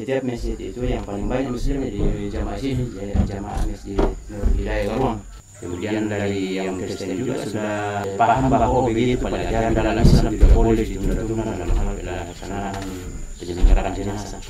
Setiap masjid itu yang paling banyak muslimnya di jamaah sini, jamaah masjid Nur Hidayah Garung. Kemudian dari yang Kristen juga sudah paham bahwa begitu pelajaran dalam Islam tidak boleh ditunda-tunda dalam hal pelaksanaan penyelenggaraan jenazah.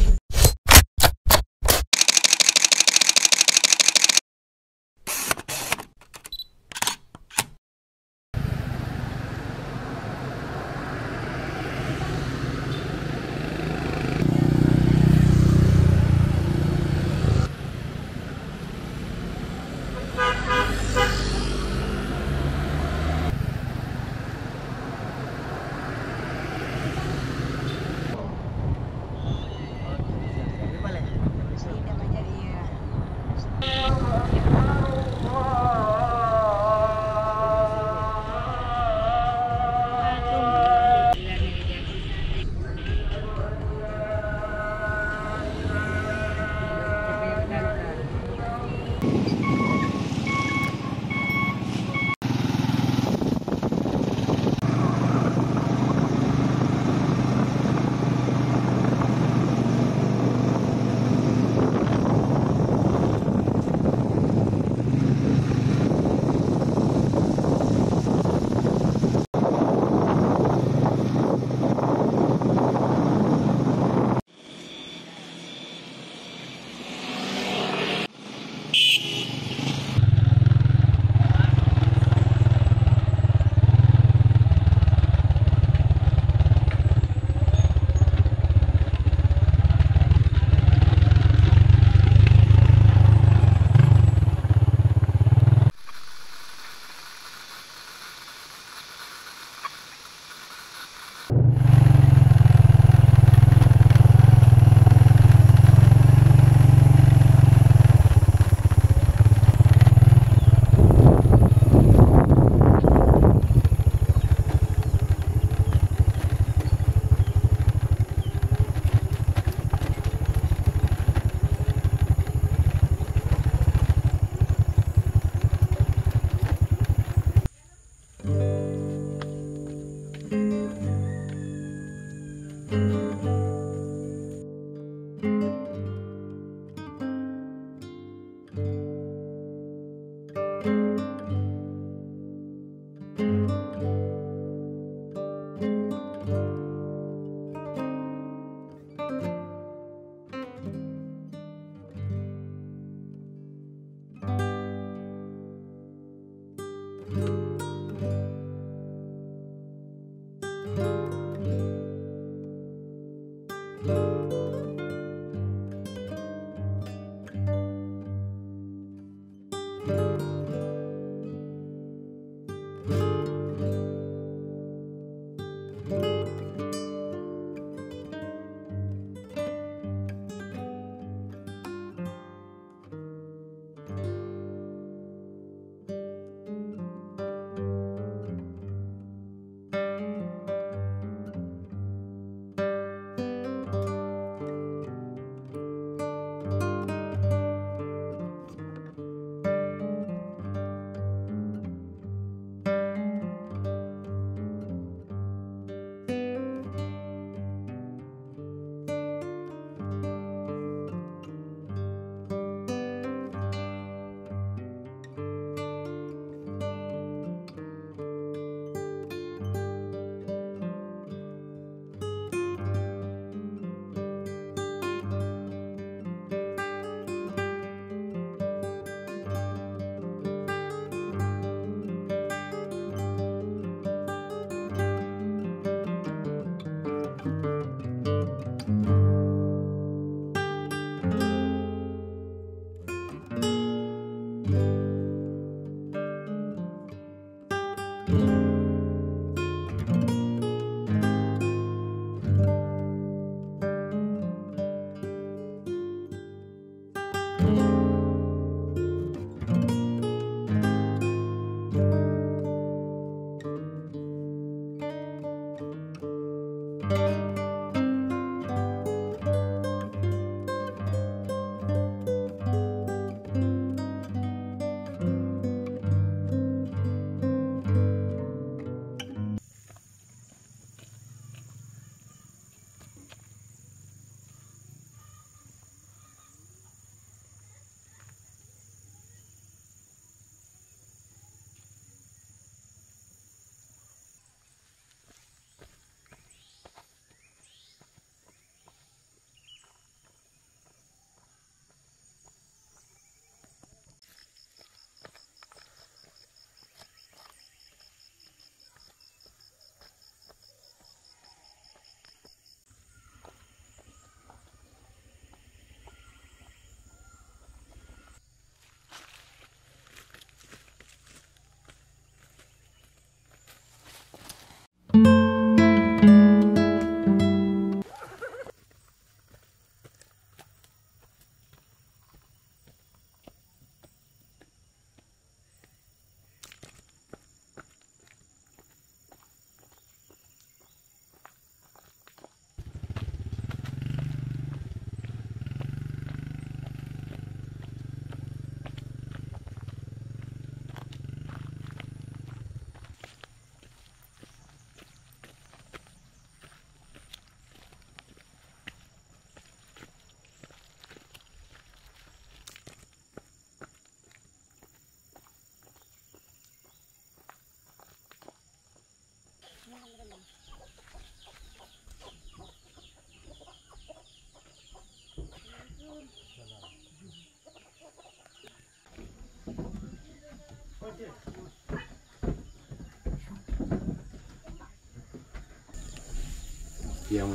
Yang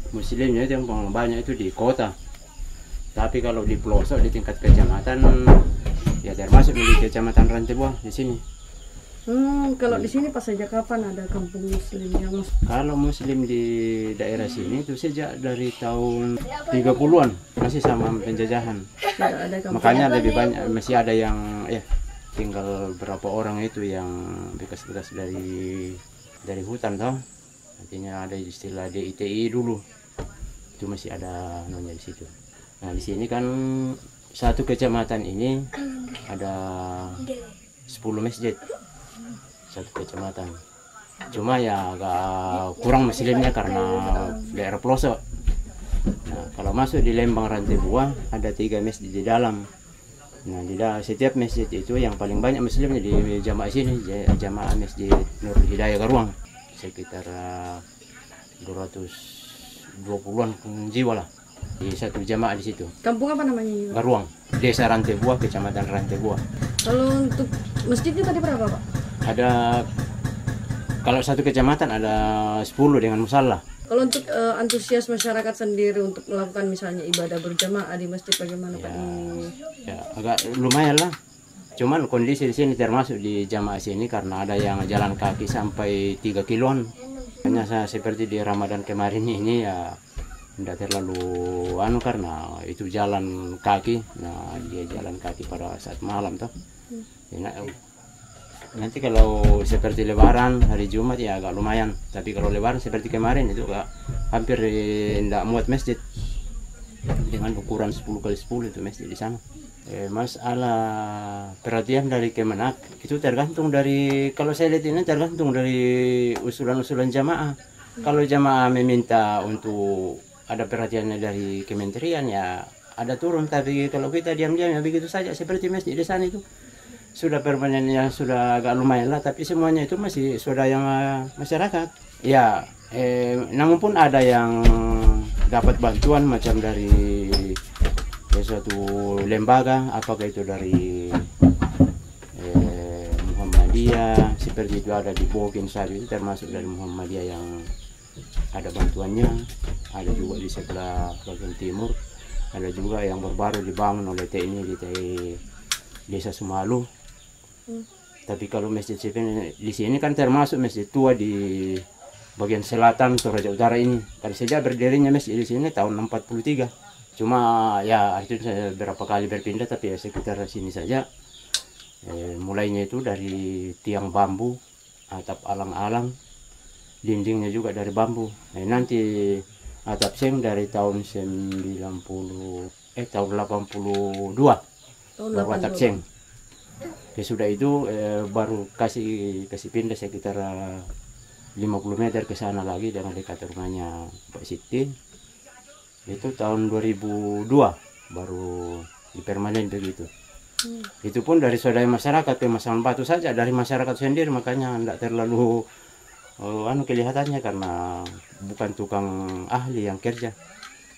muslimnya itu yang paling banyak itu di kota. Tapi kalau di pelosok di tingkat kecamatan ya termasuk di kecamatan Rantebuang di sini. Kalau di sini pas sejak kapan ada kampung muslim yang Kalau muslim di daerah sini itu sejak dari tahun 30-an masih sama penjajahan. tidak ada kampung? Makanya lebih banyak masih ada yang ya tinggal berapa orang itu yang bekas-bekas dari hutan toh. Artinya ada istilah DITI dulu. Itu masih ada namanya di situ. Nah, di sini kan satu kecamatan ini ada 10 masjid. Satu kecamatan. Cuma ya agak kurang muslimnya karena daerah pelosok. Nah, kalau masuk di Lembang Rantebuang ada 3 masjid di dalam. Nah, setiap masjid itu yang paling banyak muslimnya di jamaah sini, jamaah Masjid Nurul Hidayah Garuang. Sekitar 220-an jiwa lah di satu jamaah di situ. Kampung apa namanya? Garuang, Desa Rantebuang, Kecamatan Rantebuang. Kalau untuk masjidnya tadi berapa, Pak? Ada kalau satu kecamatan ada 10 dengan musalla. Kalau untuk antusias masyarakat sendiri untuk melakukan misalnya ibadah berjamaah di masjid bagaimana, Pak? Ya, agak lumayan lah. Cuman kondisi di sini termasuk di jamaah sini karena ada yang jalan kaki sampai 3 kiloan. Hanya seperti di Ramadan kemarin ini ya tidak terlalu karena itu jalan kaki. Nah, dia jalan kaki pada saat malam toh. Nanti kalau seperti Lebaran hari Jumat ya agak lumayan. Tapi kalau Lebaran seperti kemarin itu hampir tidak muat masjid. Dengan ukuran 10x10 itu masjid di sana. Masalah perhatian dari Kemenak itu tergantung dari, kalau saya lihat ini tergantung dari usulan-usulan jamaah. Kalau jamaah meminta untuk ada perhatiannya dari kementerian ya ada turun, tapi kalau kita diam-diam ya begitu saja seperti masjid di sana itu sudah permanennya sudah agak lumayan lah, tapi semuanya itu masih sudah yang masyarakat. Ya, namun pun ada yang dapat bantuan macam dari suatu lembaga, apakah itu dari Muhammadiyah, seperti itu ada di Bokin saat itu termasuk dari Muhammadiyah yang ada bantuannya, ada juga di sebelah bagian timur, ada juga yang baru dibangun oleh TNI di Desa Sumalu. Tapi kalau masjid di sini kan termasuk masjid tua di bagian selatan Toraja Utara ini. Karena sejak berdirinya masjid di sini tahun 43. Cuma ya artinya saya berapa kali berpindah tapi ya sekitar sini saja. Mulainya itu dari tiang bambu, atap alang-alang, dindingnya juga dari bambu. Nanti atap seng dari tahun 82 baru atap seng. Ya sudah itu baru kasih pindah sekitar 50 meter ke sana lagi dengan dekat rumahnya Pak Siti. Itu tahun 2002 baru dipermanen begitu. Itu pun dari saudara masyarakat, pemasangan batu saja dari masyarakat sendiri, makanya tidak terlalu kelihatannya karena bukan tukang ahli yang kerja,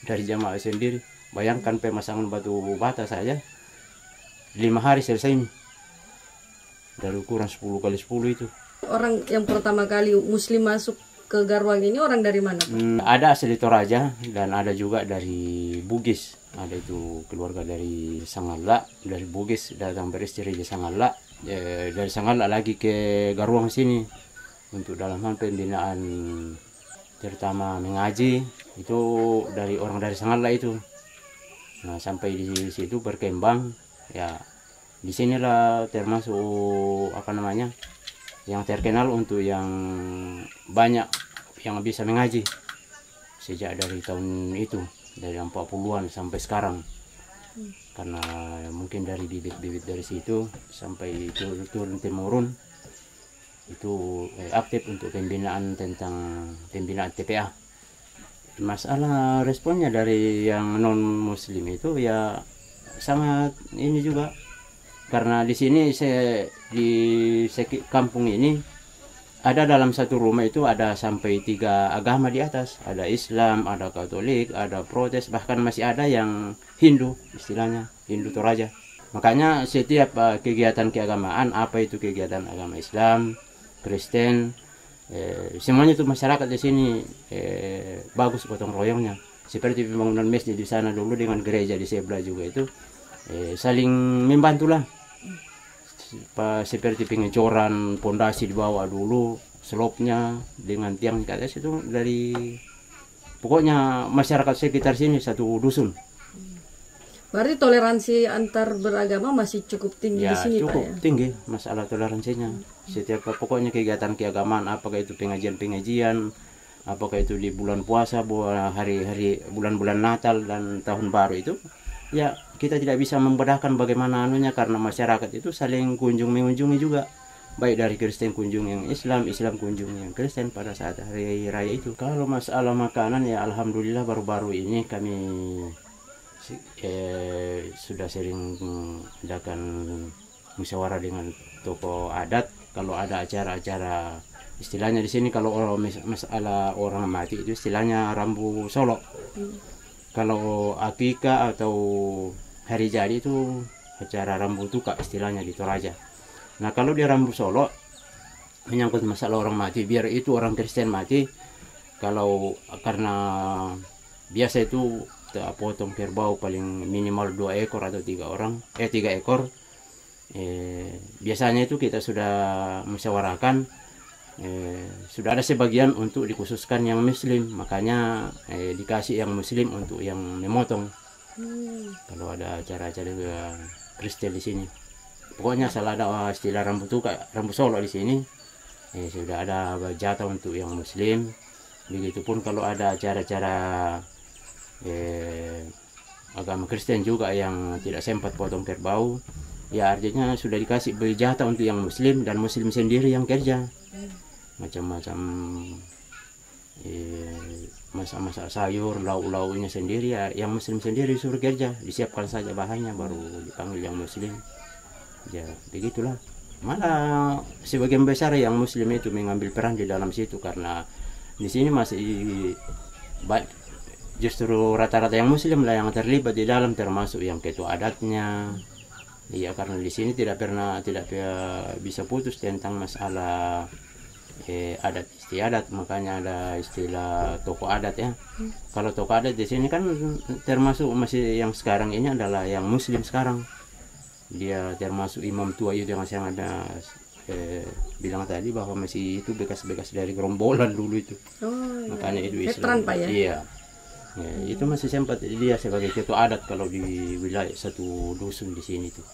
dari jamaah sendiri. Bayangkan pemasangan batu bata saja 5 hari selesai ini. Dari ukuran 10x10 itu. Orang yang pertama kali muslim masuk ke Garuang ini orang dari mana, Pak? Ada asli Toraja dan ada juga dari Bugis. Ada itu keluarga dari Sangala, dari Bugis datang beristirahat di Sangala. Dari Sangala lagi ke Garuang sini untuk dalam hal pembinaan, terutama mengaji. Itu dari orang dari Sangala itu. Nah, sampai di situ berkembang ya. Di sinilah termasuk yang terkenal untuk yang banyak yang bisa mengaji sejak dari tahun itu, dari 40-an sampai sekarang. Karena mungkin dari bibit-bibit dari situ sampai turun temurun itu aktif untuk pembinaan TPA. Masalah responnya dari yang non muslim itu ya sangat ini juga. Karena di sini di kampung ini ada dalam satu rumah itu ada sampai 3 agama di atas. Ada Islam, ada Katolik, ada Protes, bahkan masih ada yang Hindu, istilahnya Hindu Toraja. Makanya setiap kegiatan keagamaan, apa itu kegiatan agama Islam, Kristen, semuanya itu masyarakat di sini bagus gotong royongnya. Seperti pembangunan masjid di sana dulu dengan gereja di sebelah juga itu saling membantulah. Seperti pengecoran pondasi di bawah dulu, slopnya dengan tiang ke atas itu dari pokoknya masyarakat sekitar sini satu dusun. Berarti toleransi antar beragama masih cukup tinggi Ya, di sini, cukup Pak ya? tinggi masalah toleransinya. Setiap pokoknya kegiatan keagamaan, apakah itu pengajian-pengajian, apakah itu di bulan puasa, hari-hari bulan-bulan Natal dan Tahun Baru itu, ya kita tidak bisa membedakan bagaimana anunya karena masyarakat itu saling kunjung mengunjungi juga. Baik dari Kristen kunjung yang Islam, Islam kunjung yang Kristen pada saat hari raya itu. Kalau masalah makanan ya alhamdulillah baru-baru ini kami sudah sering adakan musyawarah dengan tokoh adat. Kalau ada acara-acara istilahnya di sini, kalau masalah orang mati itu istilahnya rambu solo. Kalau akikah atau hari jadi itu acara rambu tuka istilahnya di Toraja. Nah kalau di rambu solo menyangkut masalah orang mati, biar itu orang Kristen mati, kalau karena biasa itu potong kerbau paling minimal 2 ekor atau 3 ekor. Biasanya itu kita sudah musyawarahkan, sudah ada sebagian untuk dikhususkan yang Muslim, makanya dikasih yang Muslim untuk yang memotong. Kalau ada acara-acara Kristen di sini, pokoknya salah ada istilah rambu solo di sini, sudah ada jatah untuk yang Muslim. Begitupun kalau ada acara-acara agama Kristen juga yang tidak sempat potong kerbau, ya artinya sudah dikasih jatah untuk yang Muslim, dan Muslim sendiri yang kerja macam-macam masak-masak sayur, lauk-lauknya sendiri, ya yang Muslim sendiri suruh kerja, disiapkan saja bahannya baru dipanggil yang Muslim. Ya begitulah. Malah sebagian besar yang Muslim itu mengambil peran di dalam situ, karena di sini masih justru rata-rata yang Muslim lah yang terlibat di dalam, termasuk yang ketua adatnya. Iya, karena di sini tidak bisa putus tentang masalah adat istiadat, makanya ada istilah tokoh adat ya. Kalau tokoh adat di sini kan termasuk masih yang sekarang ini adalah yang Muslim sekarang. Dia termasuk imam tua itu yang saya ada bilang tadi bahwa masih itu bekas-bekas dari gerombolan dulu itu. Makanya itu Islam. Veteran, Pak ya? Iya. Ya, itu masih sempat dia sebagai ketua adat kalau di wilayah satu dusun di sini tuh.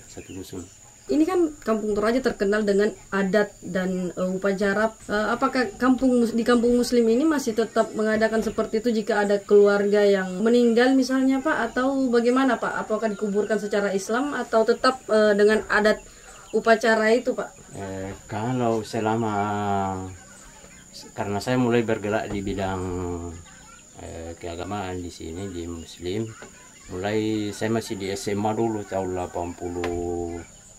Satu dusun. Ini kan Kampung Toraja terkenal dengan adat dan upacara. Apakah di kampung Muslim ini masih tetap mengadakan seperti itu jika ada keluarga yang meninggal misalnya, Pak, atau bagaimana, Pak? Apakah dikuburkan secara Islam atau tetap dengan adat upacara itu, Pak? Kalau karena saya mulai bergerak di bidang keagamaan di sini di Muslim, mulai saya masih di SMA dulu tahun 87-88.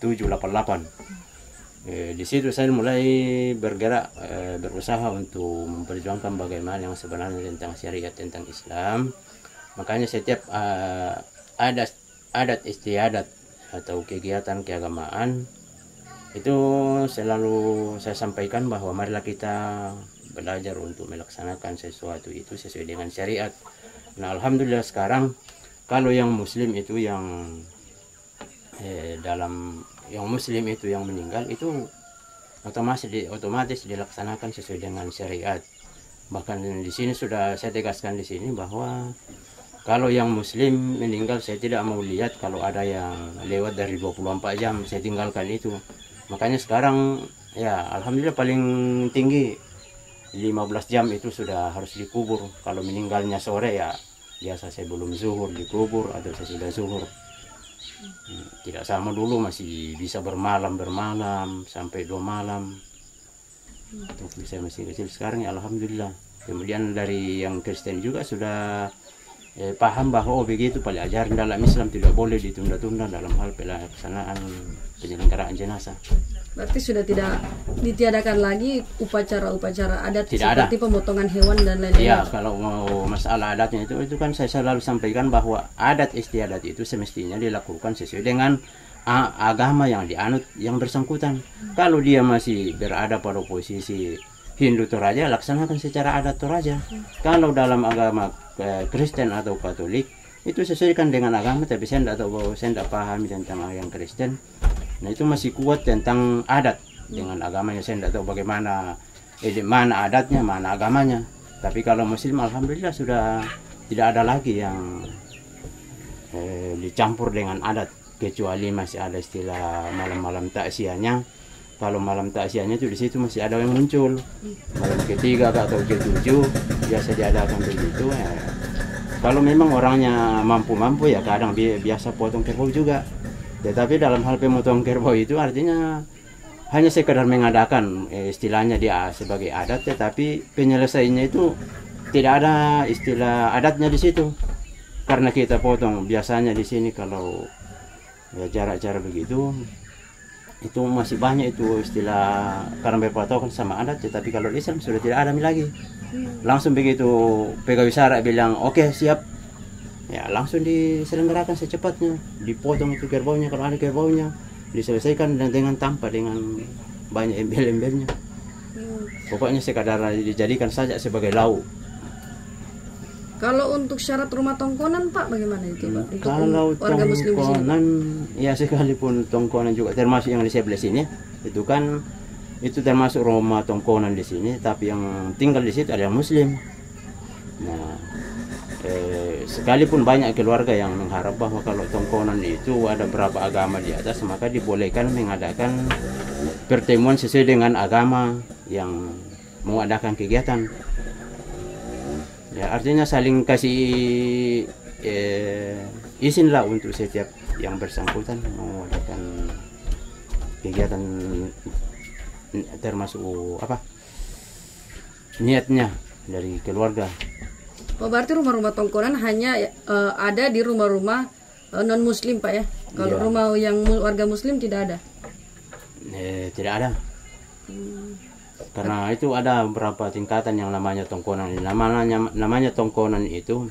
Di situ saya mulai bergerak, berusaha untuk memperjuangkan bagaimana yang sebenarnya tentang syariat, tentang Islam. Makanya setiap adat istiadat atau kegiatan keagamaan itu selalu saya sampaikan bahwa marilah kita belajar untuk melaksanakan sesuatu itu sesuai dengan syariat. Nah alhamdulillah sekarang kalau yang Muslim itu yang Muslim itu yang meninggal itu otomatis dilaksanakan sesuai dengan syariat. Bahkan di sini sudah saya tegaskan di sini bahwa kalau yang Muslim meninggal saya tidak mau lihat kalau ada yang lewat dari 24 jam, saya tinggalkan itu. Makanya sekarang ya alhamdulillah paling tinggi 15 jam itu sudah harus dikubur. Kalau meninggalnya sore ya biasa sebelum zuhur dikubur atau sesudah zuhur. Tidak sama dulu masih bisa bermalam sampai 2 malam. Untuk saya masih kecil, sekarang ya alhamdulillah. Kemudian dari yang Kristen juga sudah paham bahwa begitu pelajaran dalam Islam tidak boleh ditunda-tunda dalam hal pelaksanaan penyelenggaraan jenazah. Berarti sudah tidak ditiadakan lagi upacara-upacara adat Tidak seperti ada. pemotongan hewan dan lain-lain. Iya, kalau mau masalah adatnya itu kan saya selalu sampaikan bahwa adat istiadat itu semestinya dilakukan sesuai dengan agama yang dianut yang bersangkutan. Kalau dia masih berada pada posisi Hindu Toraja, laksanakan secara adat Toraja. Kalau dalam agama Kristen atau Katolik, itu sesuaikan dengan agama, tapi saya tidak pahami tentang yang Kristen. Nah itu masih kuat tentang adat dengan agamanya. Saya tidak tahu bagaimana, mana adatnya, mana agamanya. Tapi kalau Muslim, alhamdulillah sudah tidak ada lagi yang dicampur dengan adat, kecuali masih ada istilah malam-malam takziahnya. Kalau malam takziahnya itu di situ masih ada yang muncul. Malam ketiga atau ketujuh biasa diadakan begitu. Kalau memang orangnya mampu-mampu ya kadang biasa potong kerbau juga. Tetapi dalam hal pemotong kerbau itu artinya hanya sekedar mengadakan istilahnya dia sebagai adat, tetapi penyelesaiannya itu tidak ada istilah adatnya di situ. Karena kita potong biasanya di sini kalau ya jarak-jarak begitu itu masih banyak itu istilah karena berpatokan sama adat, tetapi kalau Islam sudah tidak ada lagi. Langsung begitu pegawai syara bilang oke, siap, ya langsung diselenggarakan secepatnya, dipotong itu kerbaunya kalau ada kerbaunya, diselesaikan dengan tanpa dengan banyak embel-embelnya. Pokoknya sekadar dijadikan saja sebagai lauk. Kalau untuk syarat rumah tongkonan Pak bagaimana itu Pak? Untuk Kalau warga Muslim di sini. tongkonan, ya sekalipun tongkonan juga termasuk yang di sebelah sini, itu kan itu termasuk rumah tongkonan di sini, tapi yang tinggal di situ ada Muslim. Nah, sekalipun banyak keluarga yang mengharap bahwa kalau tongkonan itu ada berapa agama di atas, maka dibolehkan mengadakan pertemuan sesuai dengan agama yang mengadakan kegiatan. Ya, artinya saling kasih izin lah untuk setiap yang bersangkutan mengadakan kegiatan, termasuk apa niatnya dari keluarga. Oh, berarti rumah-rumah tongkonan hanya ada di rumah-rumah non Muslim Pak ya? Kalau Iya. rumah yang warga Muslim tidak ada? Tidak ada. Karena itu ada beberapa tingkatan yang namanya tongkonan. Namanya tongkonan itu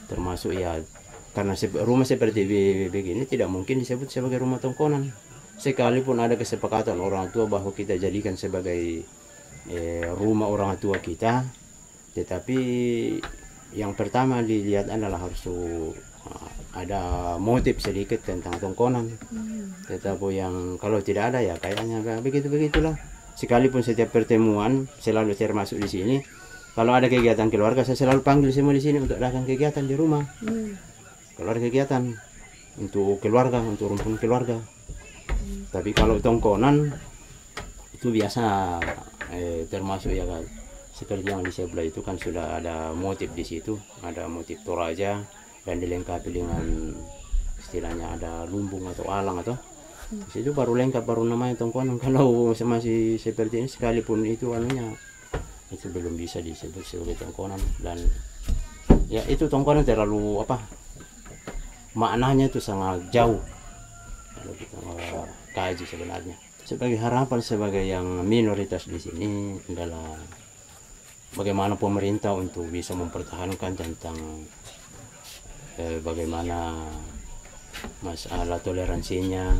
termasuk ya, karena rumah seperti begini tidak mungkin disebut sebagai rumah tongkonan. Sekalipun ada kesepakatan orang tua bahwa kita jadikan sebagai rumah orang tua kita, tetapi yang pertama dilihat adalah harus ada motif sedikit tentang tongkonan. Tetapi yang kalau tidak ada ya kayaknya begitulah. Sekalipun setiap pertemuan selalu termasuk di sini. Kalau ada kegiatan keluarga, saya selalu panggil semua di sini untuk adakan kegiatan di rumah. Kalau ada kegiatan untuk keluarga, untuk rumpun keluarga. Tapi kalau tongkonan itu biasa termasuk ya kan, seperti yang di sebelah itu kan sudah ada motif di situ, ada motif Toraja dan dilengkapi dengan istilahnya ada lumbung atau alang atau itu baru lengkap, baru namanya tongkonan. Kalau masih seperti ini sekalipun itu anunya itu belum bisa disebut sebagai tongkonan. Dan ya itu tongkonan terlalu apa, maknanya itu sangat jauh kalau kita kaji sebenarnya. Sebagai harapan sebagai yang minoritas di sini adalah bagaimana pemerintah untuk bisa mempertahankan tentang bagaimana masalah toleransinya,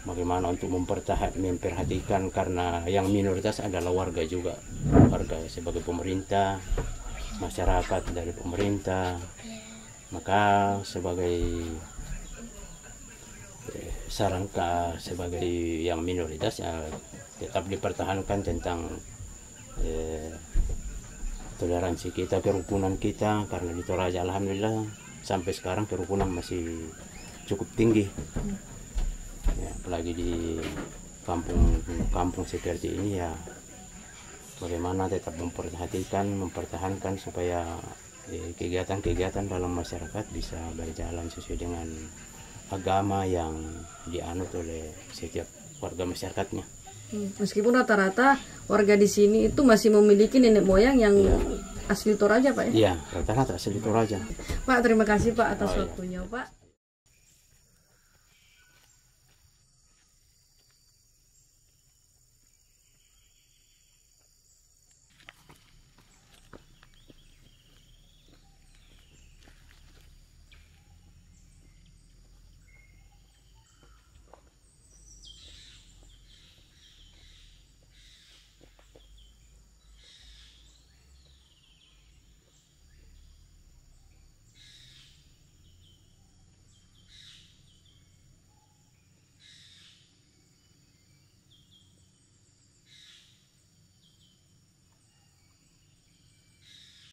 bagaimana untuk memperhatikan, karena yang minoritas adalah warga juga, warga sebagai pemerintah, masyarakat dari pemerintah. Maka sebagai saran sebagai yang minoritas ya tetap dipertahankan tentang toleransi kita, kerukunan kita, karena di Toraja alhamdulillah sampai sekarang kerukunan masih cukup tinggi. Ya, apalagi di kampung seperti ini ya bagaimana tetap mempertahankan supaya kegiatan-kegiatan dalam masyarakat bisa berjalan sesuai dengan agama yang dianut oleh setiap warga masyarakatnya. Meskipun rata-rata warga di sini itu masih memiliki nenek moyang yang asli Toraja Pak ya? Iya, rata-rata asli Toraja. Pak, terima kasih Pak atas waktunya Pak.